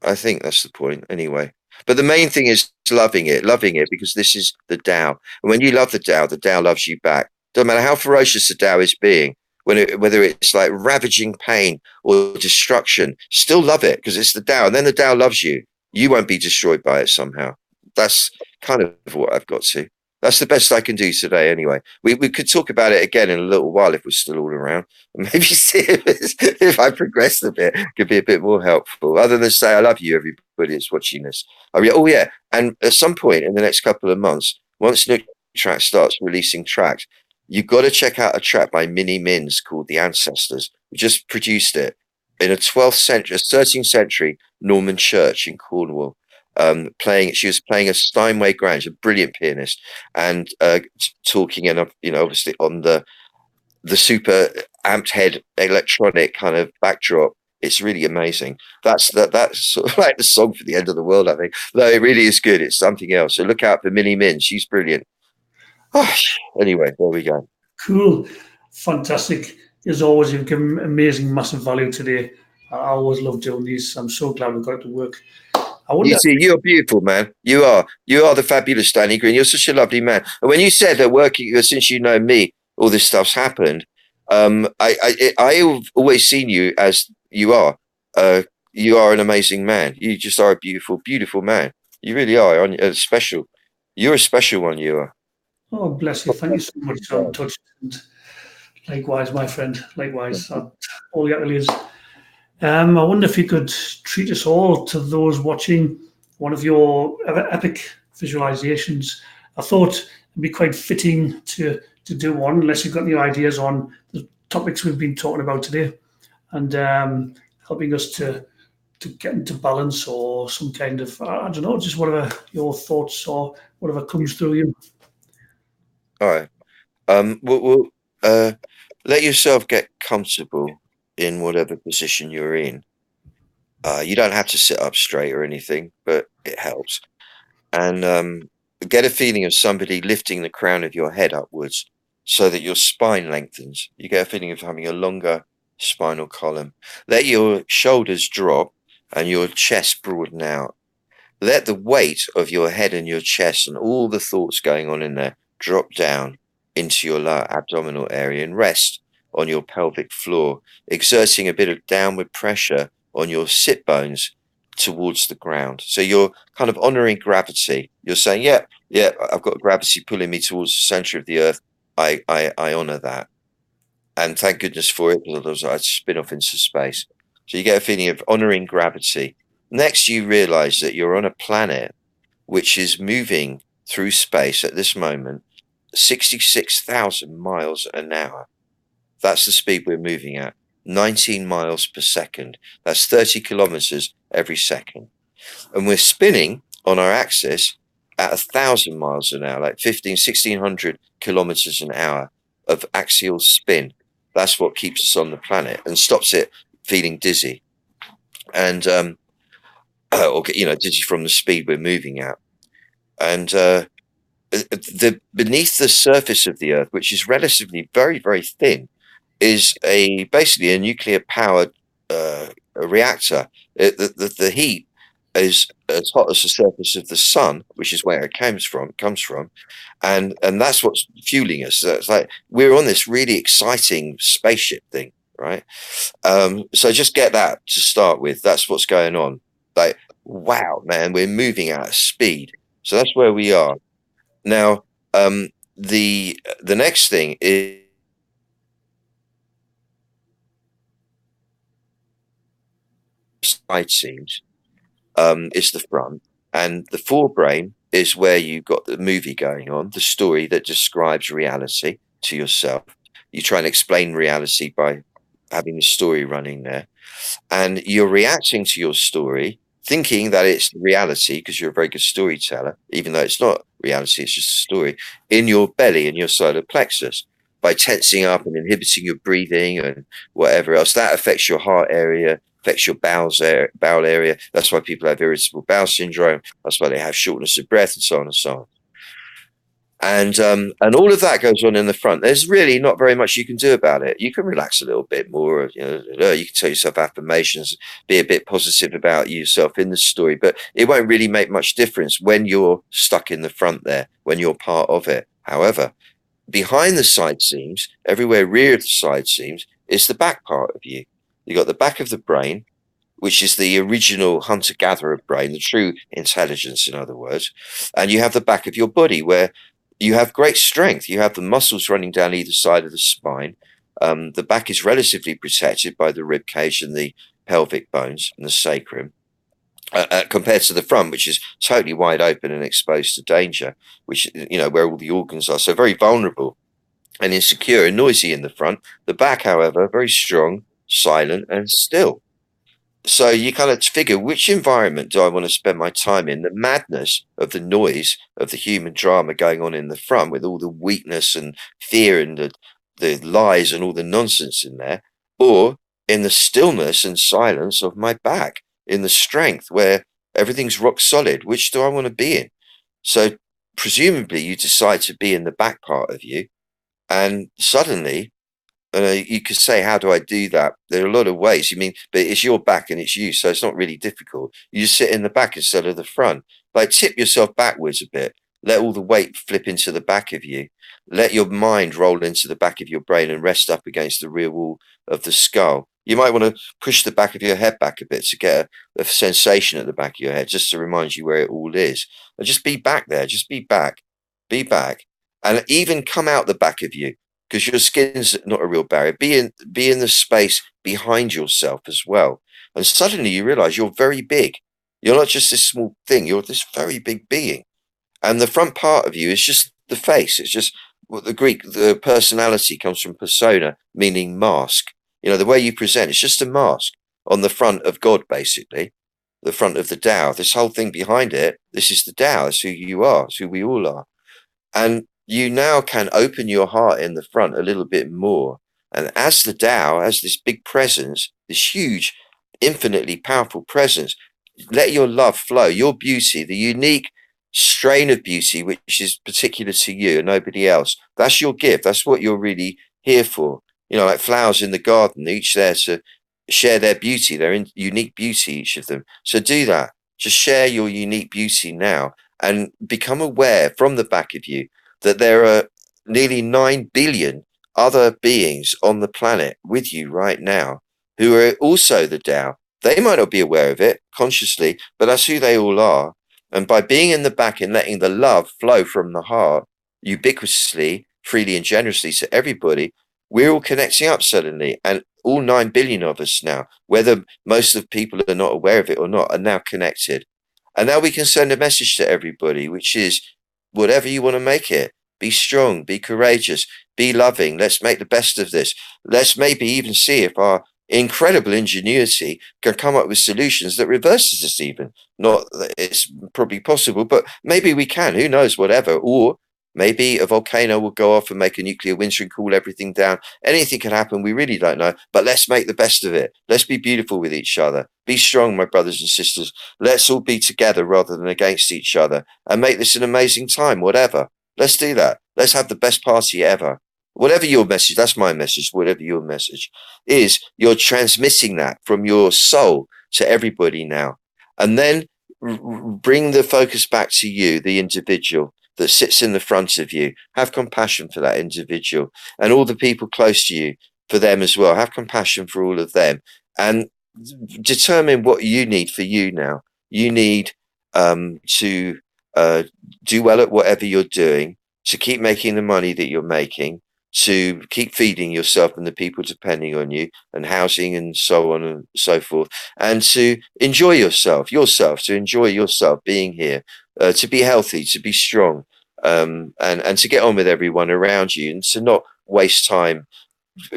I think that's the point, anyway. But the main thing is loving it, because this is the Tao. And when you love the Tao loves you back. Doesn't matter how ferocious the Tao is being, whether it's like ravaging pain or destruction, still love it because it's the Tao. And then the Tao loves you. You won't be destroyed by it somehow. That's kind of what I've got to. That's the best I can do today, anyway. We could talk about it again in a little while if we're still all around. Maybe see if I progress a bit, could be a bit more helpful. Other than say, I love you, everybody that's watching this. Oh yeah, and at some point in the next couple of months, once New Track starts releasing tracks, you've got to check out a track by Minnie Mins called "The Ancestors." We just produced it in a 13th century Norman church in Cornwall. She was playing a Steinway Grange, a brilliant pianist, and talking, and obviously on the super amped head electronic kind of backdrop. It's really amazing. That's sort of like the song for the end of the world, I think. No, it really is good. It's something else. So look out for Minnie Min. She's brilliant. Oh, anyway, there we go. Cool. Fantastic. As always, you've given amazing, massive value today. I always love doing these. I'm so glad we got it to work. You see, you're beautiful, man. You are the fabulous Danny Green. You're such a lovely man. And when you said that working, since you know me, all this stuff's happened. I've always seen you as you are. You are an amazing man. You just are a beautiful, beautiful man. You really are. Special. You're a special one. You are. Oh, bless you. Thank you so much. I'm touched. And likewise, my friend. Likewise. All the accolades. I wonder if you could treat us all, to those watching, one of your epic visualizations. I thought it'd be quite fitting to do one, unless you've got any ideas on the topics we've been talking about today, and helping us to get into balance, or some kind of, I don't know, just whatever your thoughts or whatever comes through you. All right. We'll let yourself get comfortable in whatever position you're in. You don't have to sit up straight or anything, but it helps. And get a feeling of somebody lifting the crown of your head upwards so that your spine lengthens. You get a feeling of having a longer spinal column. Let your shoulders drop and your chest broaden out. Let the weight of your head and your chest and all the thoughts going on in there drop down into your lower abdominal area and rest on your pelvic floor, exerting a bit of downward pressure on your sit bones towards the ground. So you're kind of honoring gravity. You're saying, yeah, I've got gravity pulling me towards the center of the earth. I honor that. And thank goodness for it, because otherwise I'd spin off into space. So you get a feeling of honoring gravity. Next, you realize that you're on a planet which is moving through space at this moment 66,000 miles an hour. That's the speed we're moving at. 19 miles per second. That's 30 kilometers every second. And we're spinning on our axis at 1,000 miles an hour, like 1,600 kilometers an hour of axial spin. That's what keeps us on the planet and stops it feeling dizzy. And or dizzy from the speed we're moving at. And beneath the surface of the Earth, which is relatively very, very thin, is basically a nuclear powered reactor. The heat is as hot as the surface of the sun, which is where it comes from, and that's what's fueling us. So it's like we're on this really exciting spaceship thing, right? So just get that to start with. That's what's going on. Like, wow, man, we're moving at speed. So that's where we are now. The next thing is side scenes. is the front, and the forebrain is where you've got the movie going on, the story that describes reality to yourself. You try and explain reality by having the story running there, and you're reacting to your story thinking that it's reality because you're a very good storyteller, even though it's not reality, it's just a story, in your belly, in your solar plexus, by tensing up and inhibiting your breathing and whatever else. That affects your heart area, affects your bowel area. That's why people have irritable bowel syndrome. That's why they have shortness of breath, and so on and so on. And all of that goes on in the front. There's really not very much you can do about it. You can relax a little bit more. You can tell yourself affirmations, be a bit positive about yourself in the story, but it won't really make much difference when you're stuck in the front there, when you're part of it. However, behind the side seams, everywhere rear of the side seams, is the back part of you. You got the back of the brain, which is the original hunter-gatherer brain, the true intelligence, in other words, and you have the back of your body where you have great strength. You have the muscles running down either side of the spine. The back is relatively protected by the rib cage and the pelvic bones and the sacrum, compared to the front, which is totally wide open and exposed to danger, which, where all the organs are. So very vulnerable and insecure and noisy in the front. The back, however, very strong, silent, and still. So you kind of figure, which environment do I want to spend my time in? The madness of the noise of the human drama going on in the front, with all the weakness and fear and the lies and all the nonsense in there, or in the stillness and silence of my back, in the strength where everything's rock solid? Which do I want to be in? So presumably you decide to be in the back part of you, and suddenly you could say, how do I do that? There are a lot of ways. But it's your back and it's you, so it's not really difficult. You just sit in the back instead of the front. Like, tip yourself backwards a bit. Let all the weight flip into the back of you. Let your mind roll into the back of your brain and rest up against the rear wall of the skull. You might want to push the back of your head back a bit to get a sensation at the back of your head, just to remind you where it all is. And just be back there. Just be back. Be back. And even come out the back of you, because your skin's not a real barrier. Be in the space behind yourself as well. And suddenly you realize you're very big. You're not just this small thing. You're this very big being. And the front part of you is just the face. It's just what the personality comes from persona, meaning mask. The way you present, it's just a mask on the front of God, basically. The front of the Tao. This whole thing behind it, this is the Tao. It's who you are. It's who we all are. And you now can open your heart in the front a little bit more. And as the Tao, as this big presence, this huge, infinitely powerful presence, let your love flow, your beauty, the unique strain of beauty, which is particular to you and nobody else. That's your gift. That's what you're really here for. Like flowers in the garden, each there to share their beauty, their unique beauty, each of them. So do that. Just share your unique beauty now and become aware from the back of you that there are nearly 9 billion other beings on the planet with you right now who are also the Tao. They might not be aware of it consciously, but that's who they all are. And by being in the back and letting the love flow from the heart ubiquitously, freely and generously to everybody, we're all connecting up suddenly. And all 9 billion of us now, whether most of the people are not aware of it or not, are now connected. And now we can send a message to everybody, which is, whatever you want to make it, be strong, be courageous, be loving. Let's make the best of this. Let's maybe even see if our incredible ingenuity can come up with solutions that reverses this even. Not that it's probably possible, but maybe we can. Who knows, whatever. Or maybe a volcano will go off and make a nuclear winter and cool everything down. Anything can happen. We really don't know. But let's make the best of it. Let's be beautiful with each other. Be strong, my brothers and sisters. Let's all be together rather than against each other and make this an amazing time, whatever. Let's do that. Let's have the best party ever. Whatever your message, that's my message, whatever your message is, you're transmitting that from your soul to everybody now. And then bring the focus back to you, the individual that sits in the front of you. Have compassion for that individual and all the people close to you, for them as well. Have compassion for all of them and determine what you need for you now. You need to do well at whatever you're doing, to keep making the money that you're making, to keep feeding yourself and the people depending on you, and housing and so on and so forth, and to enjoy yourself, to enjoy yourself being here, to be healthy, to be strong, and to get on with everyone around you, and to not waste time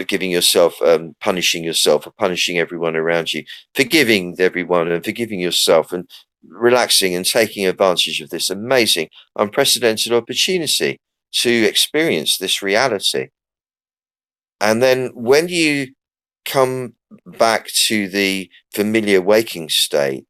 giving yourself, punishing yourself or punishing everyone around you, forgiving everyone and forgiving yourself, and relaxing and taking advantage of this amazing, unprecedented opportunity to experience this reality. And then when you come back to the familiar waking state,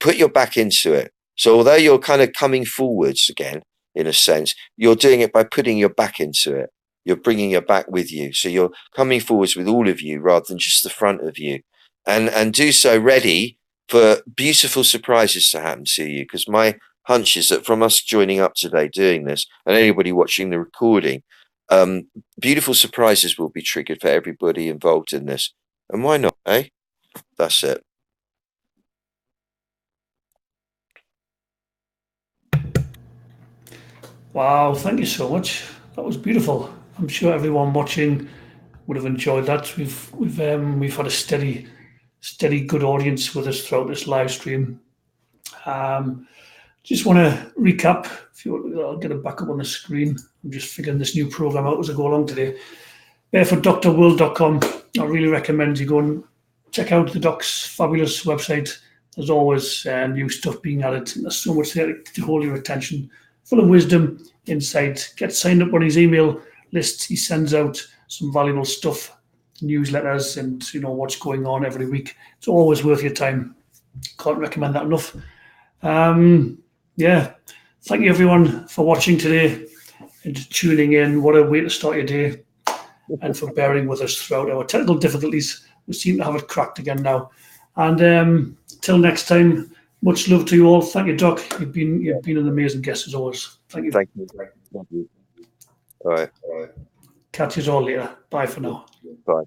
put your back into it. So although you're kind of coming forwards again, in a sense, you're doing it by putting your back into it. You're bringing your back with you. So you're coming forwards with all of you rather than just the front of you. And do so ready for beautiful surprises to happen to you. Because my hunch is that from us joining up today doing this, and anybody watching the recording, beautiful surprises will be triggered for everybody involved in this. And why not, eh? That's it. Wow, thank you so much. That was beautiful. I'm sure everyone watching would have enjoyed that. We've had a steady good audience with us throughout this live stream. Just want to recap. If you, I'll get it back up on the screen. I'm just figuring this new program out as I go along today. BarefootDoctorWorld.com. I really recommend you go and check out the doc's fabulous website. There's always new stuff being added. There's so much there to hold your attention. Full of wisdom, insight. Get signed up on his email list. He sends out some valuable stuff, newsletters, and what's going on every week. It's always worth your time. Can't recommend that enough. Yeah, thank you everyone for watching today and tuning in. What a way to start your day, and for bearing with us throughout our technical difficulties. We seem to have it cracked again now. And till next time, much love to you all. Thank you, Doc. You've been an amazing guest as always. Thank you. Thank you. Thank you. All right. Catch you all later. Bye for now. Bye.